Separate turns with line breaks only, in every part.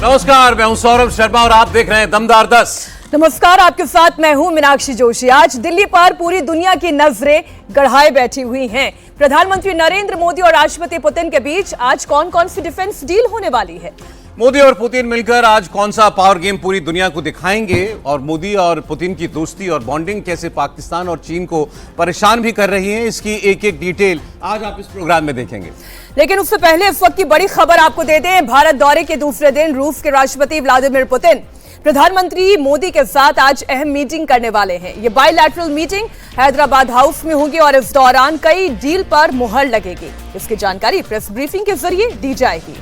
नमस्कार, मैं हूं सौरभ शर्मा और आप देख रहे हैं दमदार 10।
नमस्कार, आपके साथ मैं हूं मीनाक्षी जोशी। आज दिल्ली पर पूरी दुनिया की नजरें गड़ाए बैठी हुई हैं। प्रधानमंत्री नरेंद्र मोदी और राष्ट्रपति पुतिन के बीच आज कौन कौन सी डिफेंस डील होने वाली है।
मोदी और पुतिन मिलकर आज कौन सा पावर गेम पूरी दुनिया को दिखाएंगे और मोदी और पुतिन की दोस्ती और बॉन्डिंग कैसे पाकिस्तान और चीन को परेशान भी कर रही है, इसकी एक एक डिटेल आज आप इस प्रोग्राम में देखेंगे।
लेकिन उससे पहले इस वक्त की बड़ी खबर आपको दे दें। भारत दौरे के दूसरे दिन रूस के राष्ट्रपति व्लादिमीर पुतिन प्रधानमंत्री मोदी के साथ आज अहम मीटिंग करने वाले हैं। ये बायलैटरल मीटिंग हैदराबाद हाउस में होगी और इस दौरान कई डील पर मुहर लगेगी। इसकी जानकारी प्रेस ब्रीफिंग के जरिए दी जाएगी।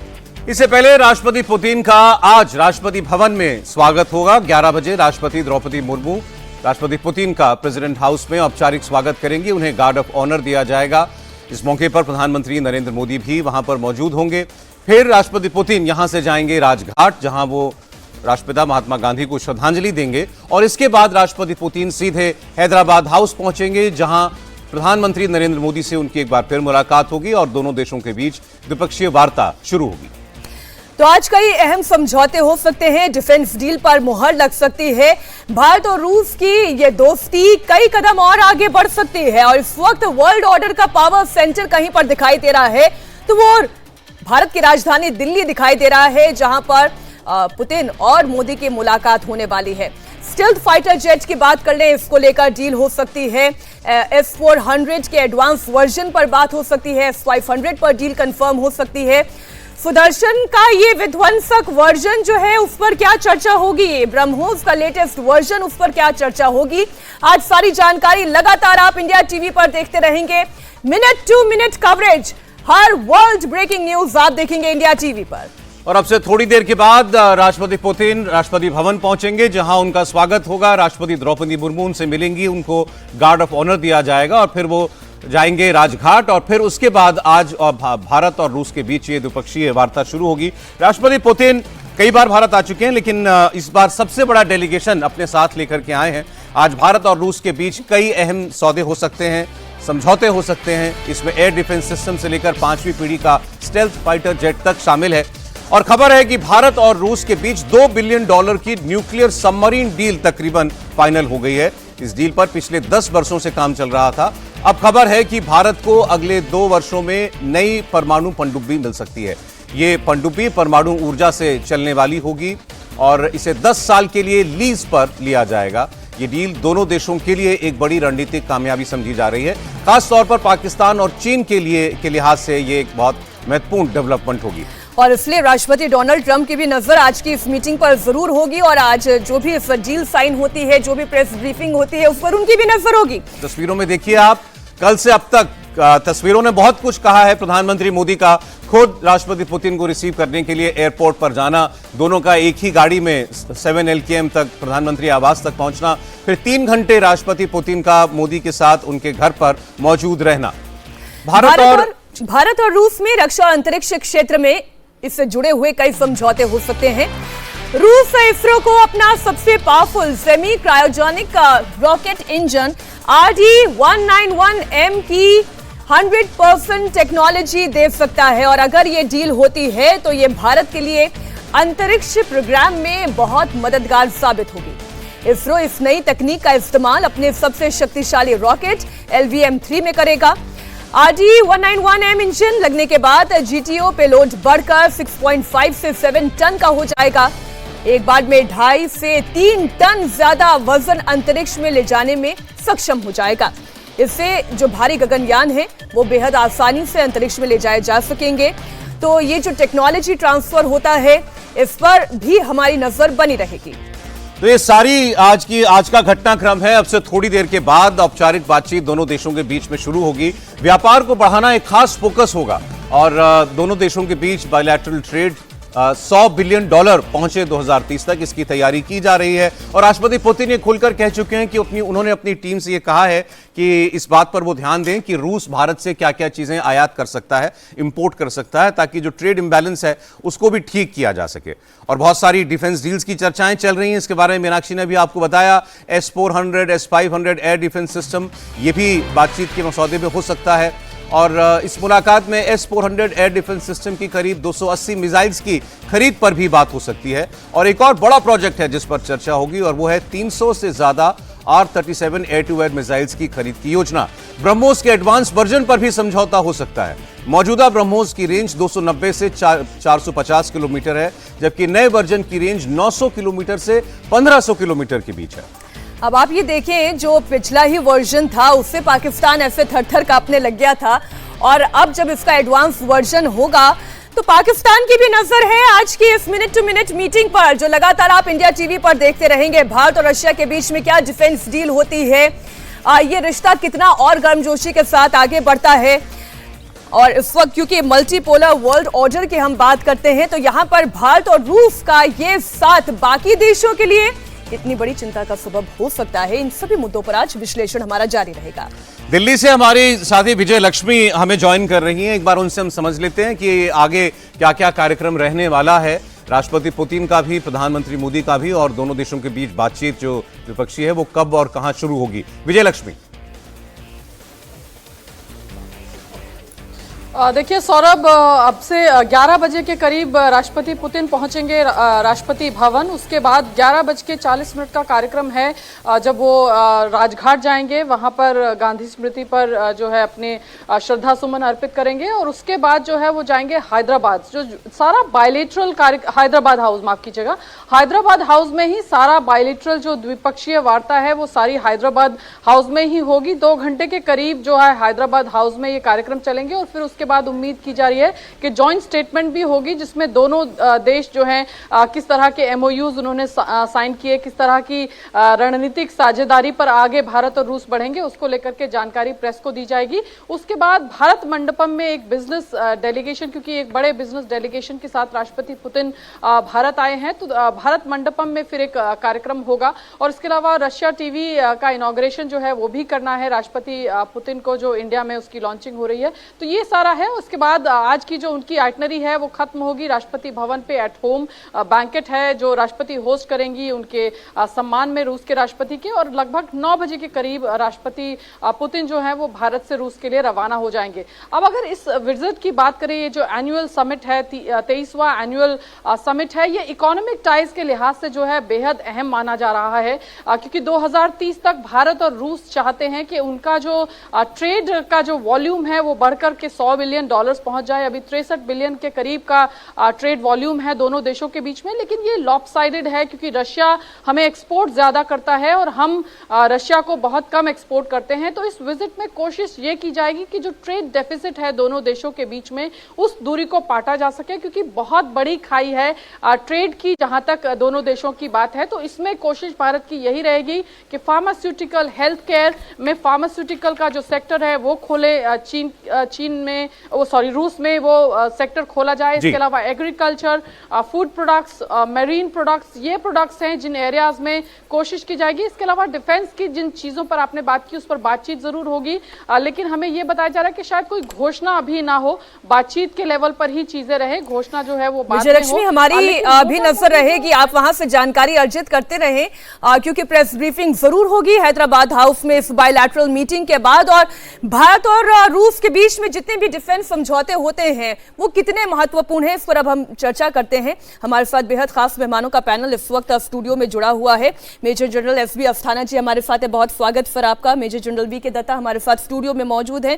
इससे पहले राष्ट्रपति पुतिन का आज राष्ट्रपति भवन में स्वागत होगा। 11 बजे राष्ट्रपति द्रौपदी मुर्मू राष्ट्रपति पुतिन का प्रेसिडेंट हाउस में औपचारिक स्वागत करेंगी। उन्हें गार्ड ऑफ ऑनर दिया जाएगा। इस मौके पर प्रधानमंत्री नरेंद्र मोदी भी वहां पर मौजूद होंगे। फिर राष्ट्रपति पुतिन यहां से जाएंगे राजघाट, जहां वो राष्ट्रपिता महात्मा गांधी को श्रद्धांजलि देंगे और इसके बाद राष्ट्रपति पुतिन सीधे हैदराबाद हाउस पहुंचेंगे, जहां प्रधानमंत्री नरेंद्र मोदी से उनकी एक बार फिर मुलाकात होगी और दोनों देशों के बीच द्विपक्षीय वार्ता शुरू होगी।
तो आज कई अहम समझौते हो सकते हैं, डिफेंस डील पर मुहर लग सकती है। भारत और रूस की ये दोस्ती कई कदम और आगे बढ़ सकती है और इस वक्त वर्ल्ड ऑर्डर का पावर सेंटर कहीं पर दिखाई दे रहा है तो वो भारत की राजधानी दिल्ली दिखाई दे रहा है, जहां पर पुतिन और मोदी की मुलाकात होने वाली है। स्टेल्थ फाइटर जेट की बात कर लें, इसको लेकर डील हो सकती है। S-400 के एडवांस वर्जन पर बात हो सकती है। S-500 पर डील कंफर्म हो सकती है। सुदर्शन का ये विध्वंसक वर्जन जो है उस पर क्या चर्चा होगी, ब्रह्मोस का लेटेस्ट वर्जन उस पर क्या चर्चा होगी। आज सारी जानकारी लगातार आप इंडिया टीवी पर देखते रहेंगे। Minute to minute coverage, her world breaking news आप देखेंगे इंडिया टीवी पर।
और अब से थोड़ी देर के बाद राष्ट्रपति पुतिन राष्ट्रपति भवन पहुंचेंगे, जहां उनका स्वागत होगा। राष्ट्रपति द्रौपदी मुर्मू उनसे मिलेंगी, उनको गार्ड ऑफ ऑनर दिया जाएगा और फिर वो जाएंगे राजघाट और फिर उसके बाद आज भारत और रूस के बीच ये द्विपक्षीय वार्ता शुरू होगी। राष्ट्रपति पुतिन कई बार भारत आ चुके हैं, लेकिन इस बार सबसे बड़ा डेलीगेशन अपने साथ लेकर के आए हैं। आज भारत और रूस के बीच कई अहम सौदे हो सकते हैं, समझौते हो सकते हैं। इसमें एयर डिफेंस सिस्टम से लेकर 5वीं पीढ़ी का स्टेल्थ फाइटर जेट तक शामिल है। और खबर है कि भारत और रूस के बीच $2 बिलियन की न्यूक्लियर सबमरीन डील तकरीबन फाइनल हो गई है। इस डील पर पिछले 10 वर्षों से काम चल रहा था। अब खबर है कि भारत को अगले 2 वर्षों में नई परमाणु पनडुब्बी मिल सकती है। ये पनडुब्बी परमाणु ऊर्जा से चलने वाली होगी और इसे 10 साल के लिए लीज पर लिया जाएगा। ये डील दोनों देशों के लिए एक बड़ी रणनीतिक कामयाबी समझी जा रही है। खास तौर पर पाकिस्तान और चीन के लिहाज से ये एक बहुत महत्वपूर्ण डेवलपमेंट होगी
और इसलिए राष्ट्रपति डोनाल्ड ट्रंप की भी नजर आज की इस मीटिंग पर जरूर होगी और आज जो भी इस डील साइन होती है, जो भी प्रेस ब्रीफिंग होती है, उस पर उनकी भी नजर होगी।
तस्वीरों में देखिए आप, कल से अब तक तस्वीरों ने बहुत कुछ कहा है। प्रधानमंत्री मोदी का खुद राष्ट्रपति पुतिन को रिसीव करने के लिए एयरपोर्ट पर जाना, दोनों का एक ही गाड़ी में 7 LKM तक प्रधानमंत्री आवास तक पहुंचना, फिर 3 घंटे राष्ट्रपति पुतिन का मोदी के साथ उनके घर पर मौजूद रहना।
भारत और रूस में रक्षा और अंतरिक्ष क्षेत्र में इससे जुड़े हुए कई समझौते हो सकते हैं। रूस इसरो को अपना सबसे powerful semi cryogenic rocket engine RD-191M की 100% टेक्नोलॉजी दे सकता है और अगर ये डील होती है तो ये भारत के लिए अंतरिक्ष प्रोग्राम में बहुत मददगार साबित होगी। इसरो इस नई तकनीक का इस्तेमाल अपने सबसे शक्तिशाली रॉकेट LVM-3 में करेगा। RD-191M इंजन लगने के बाद GTO पेलोड बढ़कर 6.5 से 7 टन का हो जाएगा। एक बार में 2.5 से 3 टन ज्यादा वजन अंतरिक्ष में ले जाने में सक्षम हो जाएगा। इससे जो भारी गगनयान है वो बेहद आसानी से अंतरिक्ष में ले जाए जा सकेंगे। तो ये जो टेक्नोलॉजी ट्रांसफर होता है, इस पर भी हमारी नजर बनी रहेगी।
तो ये सारी आज का घटनाक्रम है। अब से थोड़ी देर के बाद औपचारिक बातचीत दोनों देशों के बीच में शुरू होगी। व्यापार को बढ़ाना एक खास फोकस होगा और दोनों देशों के बीच बायलैटरल ट्रेड $100 बिलियन पहुंचे 2030 तक, इसकी तैयारी की जा रही है। और राष्ट्रपति पुतिन ये खुलकर कह चुके हैं कि उन्होंने अपनी टीम से ये कहा है कि इस बात पर वो ध्यान दें कि रूस भारत से क्या क्या चीजें आयात कर सकता है, इंपोर्ट कर सकता है, ताकि जो ट्रेड इंबैलेंस है उसको भी ठीक किया जा सके। और बहुत सारी डिफेंस डील्स की चर्चाएं चल रही हैं, इसके बारे में मीनाक्षी ने भी आपको बताया। S-400, S-500 air defence system, ये भी बातचीत के मसौदे में हो सकता है। और इस मुलाकात में S-400 एयर डिफेंस सिस्टम की करीब 280 मिसाइल्स की खरीद पर भी बात हो सकती है। और एक और बड़ा प्रोजेक्ट है जिस पर चर्चा होगी और वो है 300 से ज्यादा R-37 air to air missiles की खरीद की योजना। ब्रह्मोस के एडवांस वर्जन पर भी समझौता हो सकता है। मौजूदा ब्रह्मोस की रेंज 290 से 450 किलोमीटर है, जबकि नए वर्जन की रेंज 900 किलोमीटर से 1500 किलोमीटर के बीच है।
अब आप ये देखें, जो पिछला ही वर्जन था उससे पाकिस्तान ऐसे थर-थर कांपने लग गया था, और अब जब इसका एडवांस वर्जन होगा तो पाकिस्तान की भी नजर है आज की इस मिनट टू मिनट मीटिंग पर, जो लगातार आप इंडिया टीवी पर देखते रहेंगे। भारत और रशिया के बीच में क्या डिफेंस डील होती है, ये रिश्ता कितना और गर्मजोशी के साथ आगे बढ़ता है। और इस वक्त क्योंकि मल्टीपोलर वर्ल्ड ऑर्डर की हम बात करते हैं, तो यहाँ पर भारत और रूस का ये साथ बाकी देशों के लिए कितनी बड़ी चिंता का सबब हो सकता है, इन सभी मुद्दों पर आज विश्लेषण हमारा जारी रहेगा।
दिल्ली से हमारी साथी विजय लक्ष्मी हमें ज्वाइन कर रही हैं। एक बार उनसे हम समझ लेते हैं कि आगे क्या क्या कार्यक्रम रहने वाला है। राष्ट्रपति पुतिन का भी, प्रधानमंत्री मोदी का भी, और दोनों देशों के बीच बातचीत जो द्विपक्षीय है वो कब और कहां शुरू होगी। विजय लक्ष्मी।
देखिए सौरभ, अब से 11 बजे के करीब राष्ट्रपति पुतिन पहुंचेंगे राष्ट्रपति भवन। उसके बाद 11:40 का कार्यक्रम है, जब वो राजघाट जाएंगे, वहां पर गांधी स्मृति पर जो है अपने श्रद्धा सुमन अर्पित करेंगे। और उसके बाद जो है वो जाएंगे हैदराबाद, जो सारा बायलेटरल हैदराबाद हाउस, माफ कीजिएगा, हैदराबाद हाउस में ही सारा बायलेटरल जो द्विपक्षीय वार्ता है वो सारी हैदराबाद हाउस में ही होगी। 2 घंटे के करीब जो है हैदराबाद हाउस में ये कार्यक्रम चलेंगे। और फिर उसके बाद उम्मीद की जा रही है कि जॉइंट स्टेटमेंट भी होगी, जिसमें दोनों देश जो हैं किस तरह के MOUs उन्होंने साइन किए, किस तरह की रणनीतिक साझेदारी पर आगे भारत और रूस बढ़ेंगे, उसको लेकर के जानकारी प्रेस को दी जाएगी। उसके बाद भारत मंडपम में एक बिजनेस डेलीगेशन, क्योंकि एक बड़े बिजनेस डेलीगेशन के साथ राष्ट्रपति पुतिन भारत आए हैं, तो भारत मंडपम में फिर एक कार्यक्रम होगा। और इसके अलावा रशिया टीवी का इनॉग्रेशन जो है वो भी करना है राष्ट्रपति पुतिन को, जो इंडिया में उसकी लॉन्चिंग हो रही है। तो ये सारा है। उसके बाद आज की जो उनकी आइटनरी है वो खत्म होगी। राष्ट्रपति भवन पे एट होम बैंकेट है जो राष्ट्रपति होस्ट करेंगी उनके सम्मान में रूस के राष्ट्रपति के। और लगभग 9 बजे के करीब राष्ट्रपति पुतिन जो है वो भारत से रूस के लिए रवाना हो जाएंगे। अब अगर इस विजिट की बात करें, ये जो एनुअल समिट है, 23वां एनुअल समिट है, ये इकोनॉमिक टाइज के लिहाज से जो है बेहद अहम माना जा रहा है, क्योंकि 2030 तक भारत और रूस चाहते हैं कि उनका जो ट्रेड का जो वॉल्यूम है वो बढ़कर के $100 बिलियन पहुंच जाए। अभी 63 बिलियन के करीब का ट्रेड वॉल्यूम है दोनों देशों के बीच में, लेकिन ये लॉपसाइडेड है, क्योंकि रशिया हमें एक्सपोर्ट ज्यादा करता है और हम रशिया को बहुत कम एक्सपोर्ट करते हैं। तो इस विजिट में कोशिश ये की जाएगी कि जो ट्रेड डेफिसिट है दोनों देशों के बीच में, उस दूरी को पाटा जा सके, क्योंकि बहुत बड़ी खाई है ट्रेड की जहां तक दोनों देशों की बात है। तो इसमें कोशिश भारत की यही रहेगी कि फार्मास्यूटिकल, हेल्थ केयर में फार्मास्यूटिकल का जो सेक्टर है वो खोले, चीन में रूस में वो सेक्टर खोला जाए। इसके अलावा agriculture, food products, marine products, ये प्रोडक्ट्स हैं जिन एरियाज में कोशिश की जाएगी। इसके अलावा डिफेंस की जिन चीजों पर आपने बात की उस पर बातचीत जरूर होगी, लेकिन हमें यह बताया जा रहा है कि शायद कोई घोषणा अभी ना हो, बातचीत के लेवल पर ही चीजें रहे, घोषणा जो है वो बाद में हो।
विजयलक्ष्मी, हमारी भी नजर रहेगी, आप वहां से जानकारी अर्जित करते रहे, क्योंकि प्रेस ब्रीफिंग जरूर होगी हैदराबाद हाउस में इस बायलैटरल मीटिंग के बाद। और भारत और रूस के बीच में जितने भी डिफेंस समझौते होते हैं वो कितने महत्वपूर्ण हैं, इस पर अब हम चर्चा करते हैं। हमारे साथ बेहद खास मेहमानों का पैनल इस वक्त स्टूडियो में जुड़ा हुआ है। मेजर जनरल एसबी अस्थाना जी हमारे साथ है, बहुत स्वागत सर आपका। Major general VK. दत्ता हमारे साथ स्टूडियो में मौजूद हैं।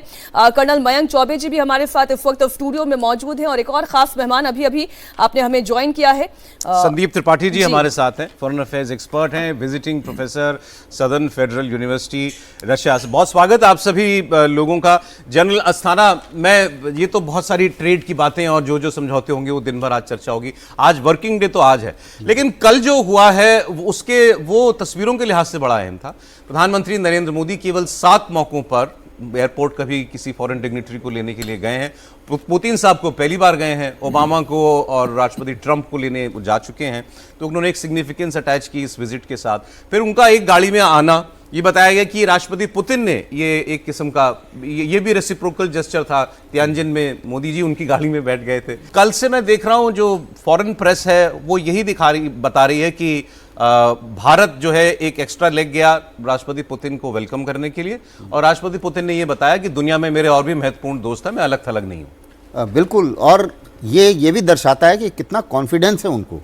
कर्नल मयंक चौबे जी भी हमारे साथ इस वक्त स्टूडियो में मौजूद हैं। और एक और खास मेहमान अभी अभी आपने हमें ज्वाइन किया है,
संदीप त्रिपाठी जी हमारे साथ हैं, फॉरेन अफेयर्स एक्सपर्ट हैं, visiting professor southern federal university Russia से। बहुत स्वागत आप सभी लोगों का। जनरल अस्थाना, मैं ये तो बहुत सारी ट्रेड की बातें और जो जो समझौते होंगे वो दिन भर आज चर्चा होगी। आज वर्किंग डे तो आज है, लेकिन कल जो हुआ है उसके वो तस्वीरों के लिहाज से बड़ा अहम था। प्रधानमंत्री नरेंद्र मोदी केवल 7 मौकों पर एयरपोर्ट कभी किसी फॉरेन डिग्निटरी को लेने के लिए गए हैं। पुतिन साहब को पहली बार गए हैं, ओबामा को और राष्ट्रपति ट्रंप को लेने जा चुके हैं। तो उन्होंने एक सिग्निफिकेंस अटैच की इस विजिट के साथ। फिर उनका एक गाड़ी में आना ये बताया गया कि राष्ट्रपति पुतिन ने ये एक किस्म का ये भी रेसिप्रोकल जेस्चर था। तियानजिन में मोदी जी उनकी गाड़ी में बैठ गए थे। कल से मैं देख रहा हूं जो फॉरेन प्रेस है वो यही बता रही है कि भारत जो है एक एक्स्ट्रा लेग गया राष्ट्रपति पुतिन को वेलकम करने के लिए, और राष्ट्रपति पुतिन ने ये बताया कि दुनिया में मेरे और भी महत्वपूर्ण दोस्त हैं, मैं अलग थलग नहीं हूं।
बिल्कुल, और ये भी दर्शाता है कि कितना कॉन्फिडेंस है उनको,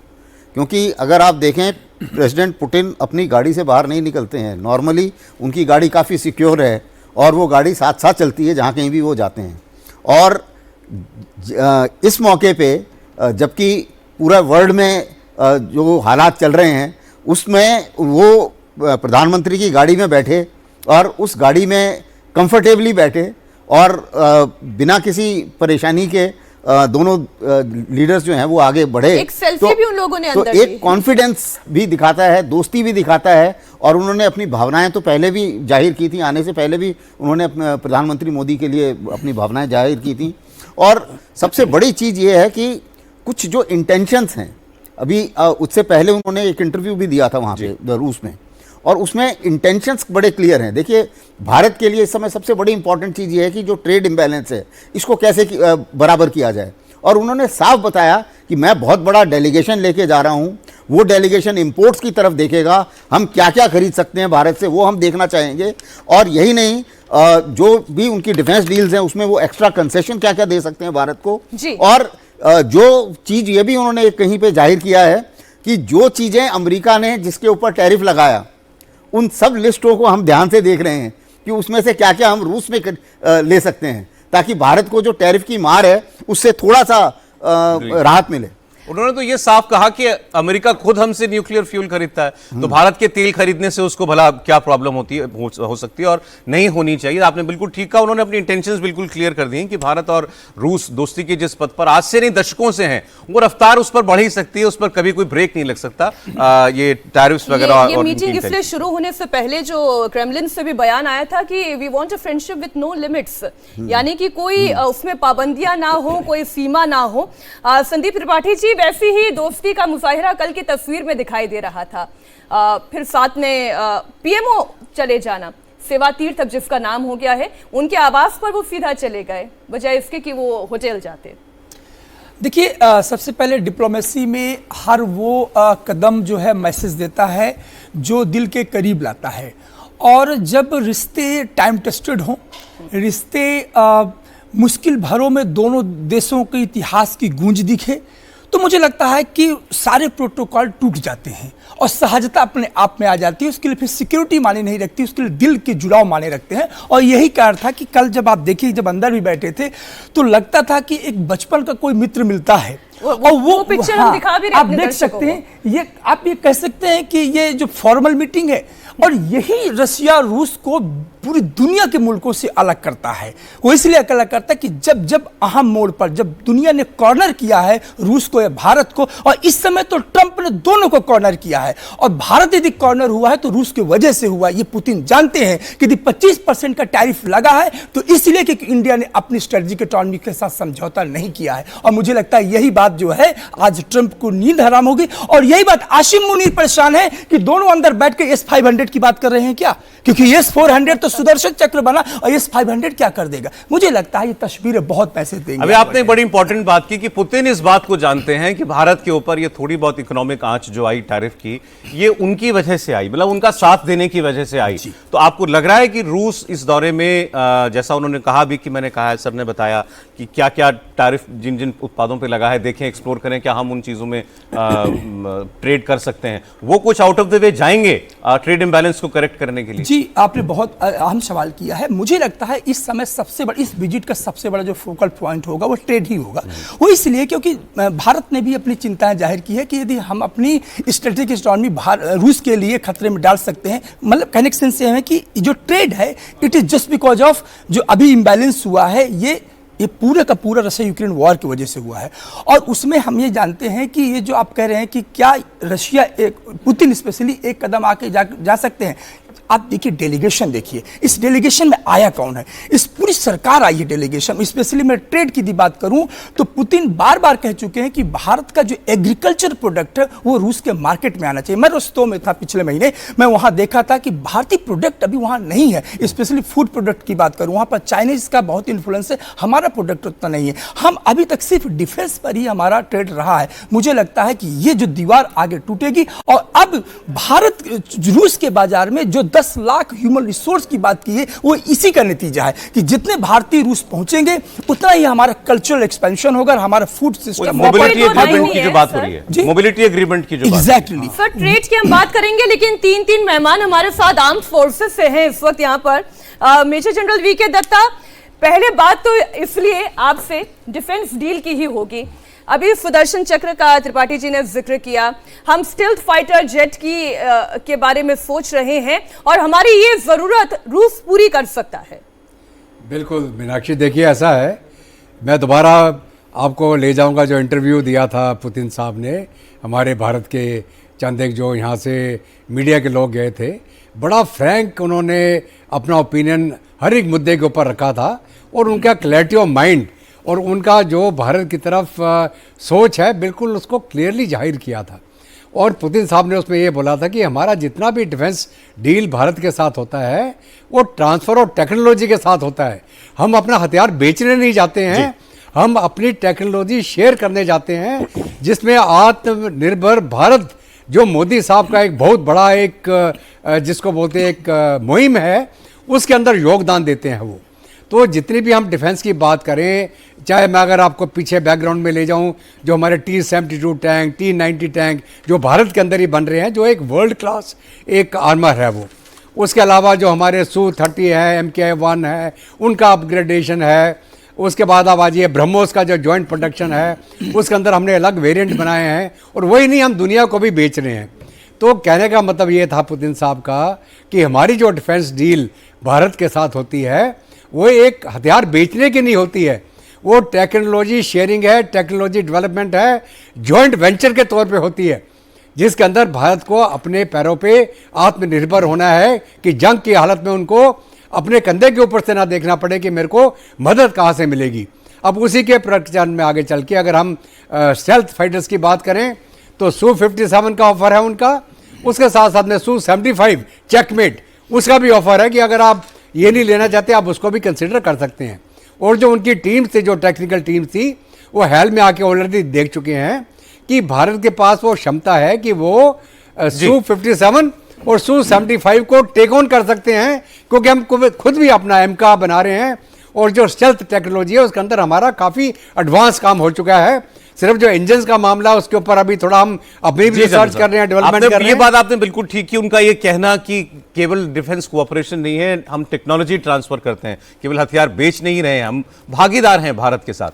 क्योंकि अगर आप देखें प्रेसिडेंट पुतिन अपनी गाड़ी से बाहर नहीं निकलते हैं। नॉर्मली उनकी गाड़ी काफ़ी सिक्योर है और वो गाड़ी साथ साथ चलती है जहाँ कहीं भी वो जाते हैं। और इस मौके पे जबकि पूरा वर्ल्ड में जो हालात चल रहे हैं उसमें वो प्रधानमंत्री की गाड़ी में बैठे और उस गाड़ी में कंफर्टेबली बैठे और बिना किसी परेशानी के दोनों लीडर्स जो हैं वो आगे बढ़े।
एक सेल्फी भी उन लोगों ने
तो
अंदर
एक कॉन्फिडेंस भी दिखाता है, दोस्ती भी दिखाता है, और उन्होंने अपनी भावनाएं तो पहले भी जाहिर की थी, आने से पहले भी उन्होंने प्रधानमंत्री मोदी के लिए अपनी भावनाएं जाहिर की थी। और सबसे बड़ी चीज़ ये है कि कुछ जो इंटेंशंस हैं, अभी उससे पहले उन्होंने एक इंटरव्यू भी दिया था वहाँ पे रूस में, और उसमें इंटेंशंस बड़े क्लियर हैं। देखिए, भारत के लिए इस समय सबसे बड़ी इंपॉर्टेंट चीज़ ये है कि जो ट्रेड इम्बैलेंस है इसको कैसे बराबर किया जाए। और उन्होंने साफ बताया कि मैं बहुत बड़ा डेलीगेशन लेके जा रहा हूँ, वो डेलीगेशन इंपोर्ट्स की तरफ देखेगा, हम क्या क्या खरीद सकते हैं भारत से वो हम देखना चाहेंगे। और यही नहीं, जो भी उनकी डिफेंस डील्स हैं उसमें वो एक्स्ट्रा कंसेशन क्या क्या दे सकते हैं भारत को। और जो चीज़ ये भी उन्होंने कहीं पर जाहिर किया है कि जो चीज़ें अमेरिका ने जिसके ऊपर टैरिफ लगाया उन सब लिस्टों को हम ध्यान से देख रहे हैं कि उसमें से क्या क्या हम रूस में ले सकते हैं, ताकि भारत को जो टैरिफ की मार है उससे थोड़ा सा राहत मिले।
उन्होंने तो ये साफ कहा कि अमेरिका खुद हमसे न्यूक्लियर फ्यूल खरीदता है, तो भारत के तेल खरीदने से उसको भला क्या प्रॉब्लम होती है, हो सकती है और नहीं होनी चाहिए। आपने बिल्कुल ठीक कहा, उन्होंने अपनी इंटेंशंस बिल्कुल क्लियर कर दी कि भारत और रूस दोस्ती के जिस पथ पर आज से नहीं दशकों से हैं, वो रफ्तार उस पर बढ़ ही सकती है, उस पर कभी कोई ब्रेक नहीं लग सकता। ये टैरिफ्स वगैरह।
ये मीटिंग इसलिए शुरू होने से पहले जो क्रेमलिन से भी बयान आया था कि we want a friendship with no limits, यानी कि कोई उसमें पाबंदियां ना हो, कोई सीमा ना हो। संदीप त्रिपाठी जी, वैसी ही दोस्ती का मुजाहिरा कल की तस्वीर में दिखाई दे रहा था। फिर साथ में पीएमओ चले जाना, सेवा तीर्थ अब जिसका नाम हो गया है, उनके आवास पर वो सीधा चले गए बजाय इसके कि वो होटल जाते।
देखिए, सबसे पहले डिप्लोमेसी में हर वो कदम जो है मैसेज देता है जो दिल के करीब लाता है। और जब रिश्ते टाइम टेस्टेड हों, रिश्ते मुश्किल भरों में दोनों देशों के इतिहास की गूंज दिखे, तो मुझे लगता है कि सारे प्रोटोकॉल टूट जाते हैं और सहजता अपने आप में आ जाती है। उसके लिए फिर सिक्योरिटी माने नहीं रखती, उसके लिए दिल के जुड़ाव माने रखते हैं। और यही कारण था कि कल जब आप देखिए, जब अंदर भी बैठे थे तो लगता था कि एक बचपन का कोई मित्र मिलता है। और वो
पिक्चर हम दिखा भी रहे,
आप देख सकते हैं, ये आप ये कह सकते हैं कि ये जो फॉर्मल मीटिंग है, और यही रशिया रूस को पूरी दुनिया के मुल्कों से अलग करता है। वो इसलिए अलग करता है कि जब जब अहम मोड़ पर जब दुनिया ने कॉर्नर किया है रूस को या भारत को, और इस समय तो ट्रंप ने दोनों को कॉर्नर किया है, और भारत यदि कॉर्नर हुआ है तो रूस की वजह से हुआ। ये पुतिन जानते हैं कि यदि 25% का टैरिफ लगा है तो इसलिए कि इंडिया ने अपनी स्ट्रेटेजिक इकोनॉमी के साथ समझौता नहीं किया है। और मुझे लगता है यही बात जो है आज ट्रंप को नींद हराम होगी। और यही बात आसिम मुनीर परेशान है कि दोनों अंदर बैठ के S-500 की बात कर रहे हैं क्या, क्योंकि S-400 तो सुदर्शन चक्र बना और S-500 क्या कर देगा। मुझे लगता है ये तस्वीरें बहुत पैसे देंगे।
अभी आपने बड़ी इंपॉर्टेंट बात की कि पुतिन इस बात को जानते हैं कि भारत के ऊपर ये थोड़ी बहुत इकोनॉमिक आंच जो आई टैरिफ की, ये उनकी वजह से आई, मतलब उनका साथ देने की वजह से आई। तो आपको लग रहा है कि रूस इस दौरे में, जैसा उन्होंने कहा भी कि मैंने कहा है, सर ने बताया कि क्या क्या टैरिफ जिन जिन उत्पादों पर लगा है, देखें, एक्सप्लोर करें क्या हम उन चीजों में ट्रेड कर सकते हैं, वो कुछ आउट ऑफ द वे जाएंगे ट्रेड इंबैलेंस को करेक्ट करने के लिए।
जी, आपने बहुत अहम सवाल किया है। मुझे लगता है इस समय सबसे बड़ा, इस विजिट का सबसे बड़ा जो फोकल पॉइंट होगा वो ट्रेड ही होगा। वो इसलिए क्योंकि भारत ने भी अपनी चिंताएं जाहिर की है कि यदि हम अपनी स्ट्रेटेजिक इकोनॉमी रूस के लिए खतरे में डाल सकते हैं, मतलब कहने के सेंस ये है कि जो ट्रेड है it is just because of जो अभी इम्बैलेंस हुआ है, ये पूरे का पूरा रशिया यूक्रेन वॉर की वजह से हुआ है। और उसमें हम ये जानते हैं कि ये जो आप कह रहे हैं कि क्या रशिया पुतिन स्पेशली एक कदम आके जा सकते हैं। आप देखिए डेलीगेशन, देखिए इस डेलीगेशन में आया कौन है, इस पूरी सरकार आई है डेलीगेशन। स्पेशली मैं ट्रेड की बात करूं तो पुतिन बार बार कह चुके हैं कि भारत का जो एग्रीकल्चर प्रोडक्ट है वो रूस के मार्केट में आना चाहिए। मैं रोस्तों में था पिछले महीने, मैं वहां देखा था कि भारतीय प्रोडक्ट अभी वहां नहीं है। स्पेशली फूड प्रोडक्ट की बात करूं, वहां पर चाइनीज का बहुत इन्फ्लुएंस है, हमारा प्रोडक्ट उतना नहीं है। हम अभी तक सिर्फ डिफेंस पर ही हमारा ट्रेड रहा है। मुझे लगता है कि ये जो दीवार आगे टूटेगी और अब भारत रूस के बाजार में जो 10 लाख ह्यूमन रिसोर्स की बात की है वो इसी का नतीजा है कि जितने भारतीय रूस पहुंचेंगे उतना ही हमारा कल्चरल एक्सपेंशन होगा, हमारा फूड सिस्टम।
मोबिलिटी
तो
एग्रीमेंट
नहीं
की
है,
जो बात हो
सर।
रही है,
जी।
मोबिलिटी एग्रीमेंट की जो बात
एग्जैक्टली
सर ट्रेड की हम बात करेंगे, लेकिन तीन मेहमान हमारे साथ आर्म्ड फोर्सेस से हैं इस वक्त यहाँ पर। मेजर जनरल वीके दत्ता, पहले बात तो इसलिए आपसे डिफेंस डील की ही होगी। अभी सुदर्शन चक्र का त्रिपाठी जी ने जिक्र किया, हम स्टिल्थ फाइटर जेट के बारे में सोच रहे हैं और हमारी ये जरूरत रूस पूरी कर सकता है।
बिल्कुल मीनाक्षी, देखिए ऐसा है, मैं दोबारा आपको ले जाऊंगा जो इंटरव्यू दिया था पुतिन साहब ने, हमारे भारत के चंद एक जो यहाँ से मीडिया के लोग गए थे, बड़ा फ्रैंक उन्होंने अपना ओपिनियन हर एक मुद्दे के ऊपर रखा था और उनका क्लैरिटी ऑफ माइंड और उनका जो भारत की तरफ सोच है बिल्कुल उसको क्लियरली जाहिर किया था। और पुतिन साहब ने उसमें ये बोला था कि हमारा जितना भी डिफेंस डील भारत के साथ होता है वो ट्रांसफ़र ऑफ टेक्नोलॉजी के साथ होता है। हम अपना हथियार बेचने नहीं जाते हैं, हम अपनी टेक्नोलॉजी शेयर करने जाते हैं, जिसमें आत्मनिर्भर भारत जो मोदी साहब का एक बहुत बड़ा एक जिसको बोलते हैं एक मुहिम है, उसके अंदर योगदान देते हैं वो। तो जितनी भी हम डिफेंस की बात करें, चाहे मैं अगर आपको पीछे बैकग्राउंड में ले जाऊं, जो हमारे T-72 टैंक, T-90 टैंक जो भारत के अंदर ही बन रहे हैं, जो एक वर्ल्ड क्लास एक आर्मर है वो। उसके अलावा जो हमारे Su-30 है, MK-1 है, उनका अपग्रेडेशन है। उसके बाद अब आज ये ब्रह्मोस का जो जॉइंट प्रोडक्शन है, उसके अंदर हमने अलग वेरिएंट बनाए हैं और वही नहीं, हम दुनिया को भी बेच रहे हैं। तो कहने का मतलब ये था पुतिन साहब का कि हमारी जो डिफेंस डील भारत के साथ होती है वो एक हथियार बेचने की नहीं होती है, वो टेक्नोलॉजी शेयरिंग है, टेक्नोलॉजी डेवलपमेंट है, जॉइंट वेंचर के तौर पे होती है, जिसके अंदर भारत को अपने पैरों पे आत्मनिर्भर होना है कि जंग की हालत में उनको अपने कंधे के ऊपर से ना देखना पड़े कि मेरे को मदद कहाँ से मिलेगी। अब उसी के प्रचार में आगे चल के अगर हम स्टेल्थ फाइटर्स की बात करें तो Su-57 का ऑफर है उनका, उसके साथ साथ में Su-75 चेकमेट उसका भी ऑफर है कि अगर आप ये नहीं लेना चाहते आप उसको भी कंसिडर कर सकते हैं। और जो उनकी टीम थी, जो टेक्निकल टीम थी, वो हाल में आके ऑलरेडी देख चुके हैं कि भारत के पास वो क्षमता है कि वो Su-57 और Su-75 को टेक ऑन कर सकते हैं, क्योंकि हम खुद भी अपना MK बना रहे हैं और जो स्टेल्थ टेक्नोलॉजी है उसके अंदर हमारा काफ़ी एडवांस काम हो चुका है। सिर्फ जो इंजन का मामला उसके ऊपर अभी थोड़ा हम अभी भी रिसर्च कर रहे हैं, डेवलपमेंट कर रहे हैं।
ये बात आपने बिल्कुल ठीक की, उनका ये कहना कि केवल डिफेंस कोऑपरेशन नहीं है, हम टेक्नोलॉजी ट्रांसफर करते हैं, केवल हथियार बेच नहीं रहे हैं, हम भागीदार हैं भारत के साथ।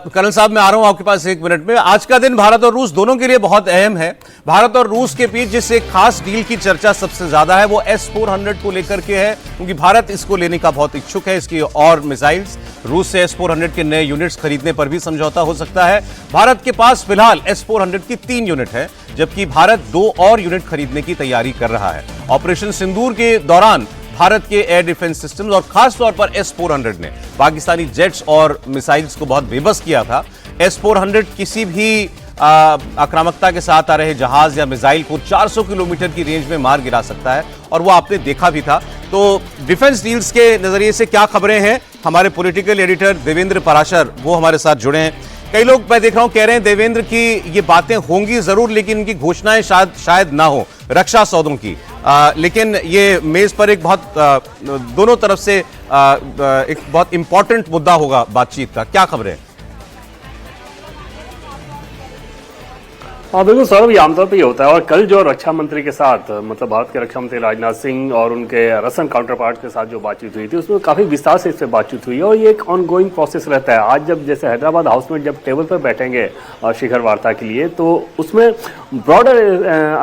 कर्नल साहब मैं आ रहा हूं आपके पास एक मिनट में। आज का दिन भारत और रूस दोनों के लिए बहुत अहम है। भारत और रूस के बीच जिस एक खास डील की चर्चा सबसे ज्यादा है वो S-400 को लेकर के है, क्योंकि भारत इसको लेने का बहुत इच्छुक है, इसकी और मिसाइल्स। रूस से S-400 के नए यूनिट्स खरीदने पर भी समझौता हो सकता है। भारत के पास फिलहाल S-400 की 3 यूनिट है, जबकि भारत 2 और यूनिट खरीदने की तैयारी कर रहा है। ऑपरेशन सिंदूर के दौरान भारत के एयर डिफेंस सिस्टम्स और खास तौर पर S-400 ने पाकिस्तानी जेट्स और मिसाइल्स को बहुत बेबस किया था। S-400 किसी भी आक्रामकता के साथ आ रहे जहाज या मिसाइल को 400 किलोमीटर की रेंज में मार गिरा सकता है, और वो आपने देखा भी था। तो डिफेंस डील्स के नजरिए से क्या खबरें हैं, हमारे पॉलिटिकल एडिटर देवेंद्र पराशर वो हमारे साथ जुड़े हैं। कई लोग मैं देख रहा हूं कह रहे हैं देवेंद्र की ये बातें होंगी जरूर, लेकिन इनकी घोषणाएं शायद ना हो रक्षा सौदों की, लेकिन ये मेज पर एक बहुत दोनों तरफ से एक बहुत इंपॉर्टेंट मुद्दा होगा बातचीत का। क्या खबरें?
हाँ बिल्कुल सौरभ, ये आमतौर पर ये होता है। और कल जो रक्षा मंत्री के साथ, मतलब भारत के रक्षा मंत्री राजनाथ सिंह और उनके रसन काउंटर पार्ट के साथ जो बातचीत हुई थी, उसमें काफी विस्तार से इस पर बातचीत हुई है और ये एक ऑनगोइंग प्रोसेस रहता है। आज जब जैसे हैदराबाद हाउस में जब टेबल पर बैठेंगे शिखर वार्ता के लिए, तो उसमें ब्रॉडर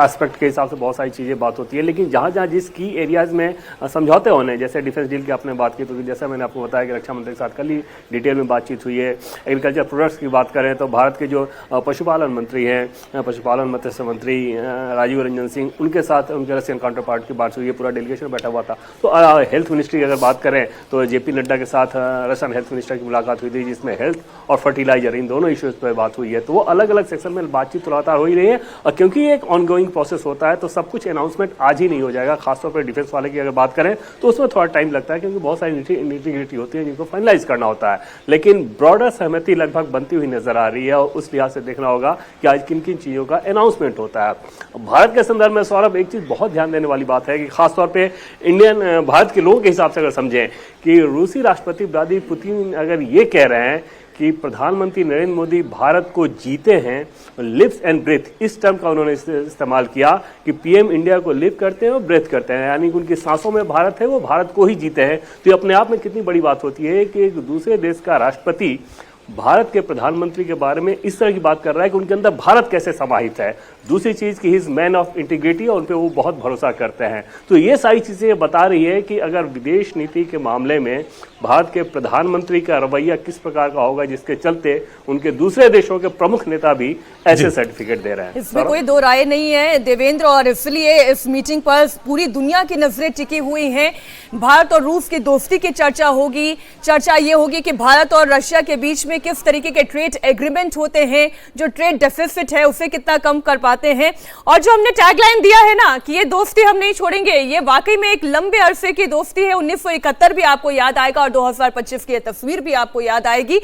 एस्पेक्ट के हिसाब से बहुत सारी चीजें बात होती है, लेकिन जहाँ जहाँ जिस की एरियाज में समझौते होने, जैसे डिफेंस डील की आपने बात की, तो जैसा मैंने आपको बताया कि रक्षा मंत्री के साथ कल ही डिटेल में बातचीत हुई है। एग्रीकल्चर प्रोडक्ट्स की बात करें तो भारत के जो पशुपालन मंत्री हैं पशुपालन मत्स्य मंत्री राजीव रंजन सिंह, उनके साथ उनके रशियन काउंटर पार्ट की बात हुई है, पूरा डेलीगेशन बैठा हुआ था। तो हेल्थ मिनिस्ट्री की अगर बात करें तो जेपी नड्डा के साथ रशियन हेल्थ मिनिस्टर की मुलाकात हुई थी, जिसमें हेल्थ और फर्टिलाइजर इन दोनों इश्यूज पर बात हुई है। तो वो अलग अलग सेक्शन में बातचीत लगातार हो ही रही है, और क्योंकि ये एक ऑनगोइंग प्रोसेस होता है तो सब कुछ अनाउंसमेंट आज ही नहीं हो जाएगा। खासतौर पर डिफेंस वाले की अगर बात करें तो उसमें थोड़ा टाइम लगता है, क्योंकि बहुत सारी निटी-ग्रिटी होती है जिनको फाइनलाइज करना होता है। लेकिन ब्रॉडर सहमति लगभग बनती हुई नजर आ रही है, और उस लिहाज से देखना होगा कि आज किन किन चीज़ों का अनाउंसमेंट होता है। भारत के संदर्भ में सौरभ एक चीज़ बहुत ध्यान देने वाली बात है कि खासतौर पर भारत के लोगों के हिसाब से अगर समझें कि रूसी राष्ट्रपति व्लादिमीर पुतिन अगर ये कह रहे हैं कि प्रधानमंत्री नरेंद्र मोदी भारत को जीते हैं, लिव्स एंड ब्रेथ, इस टर्म का उन्होंने इस्तेमाल किया कि पीएम इंडिया को लिव करते हैं और ब्रेथ करते हैं, यानी कि उनकी सांसों में भारत है, वो भारत को ही जीते हैं। तो ये अपने आप में कितनी बड़ी बात होती है कि एक दूसरे देश का राष्ट्रपति भारत के प्रधानमंत्री के बारे में इस तरह की बात कर रहा है कि उनके अंदर भारत कैसे समाहित है। दूसरी चीज़ कि he is man of integrity, और उन पर वो बहुत भरोसा करते हैं। तो ये सारी चीज़ें बता रही है कि अगर विदेश नीति के मामले में भारत के प्रधानमंत्री का रवैया किस प्रकार का होगा, जिसके चलते उनके दूसरे देशों के प्रमुख नेता भी ऐसे सर्टिफिकेट दे रहे हैं।
इसमें कोई दो राय नहीं है देवेंद्र, और इसलिए इस मीटिंग पर पूरी दुनिया की नजरें टिकी हुई हैं। भारत और रूस की दोस्ती की चर्चा होगी। चर्चा ये होगी कि भारत और रशिया के बीच में किस तरीके के ट्रेड एग्रीमेंट होते हैं, जो ट्रेड डेफिसिट है उसे कितना कम कर पाते हैं। और जो हमने टैगलाइन दिया है ना कि ये दोस्ती हम नहीं छोड़ेंगे, ये वाकई में एक लंबे अरसे की दोस्ती है। 1971 भी आपको याद आएगा और 2025 की तस्वीर भी आपको याद आएगी।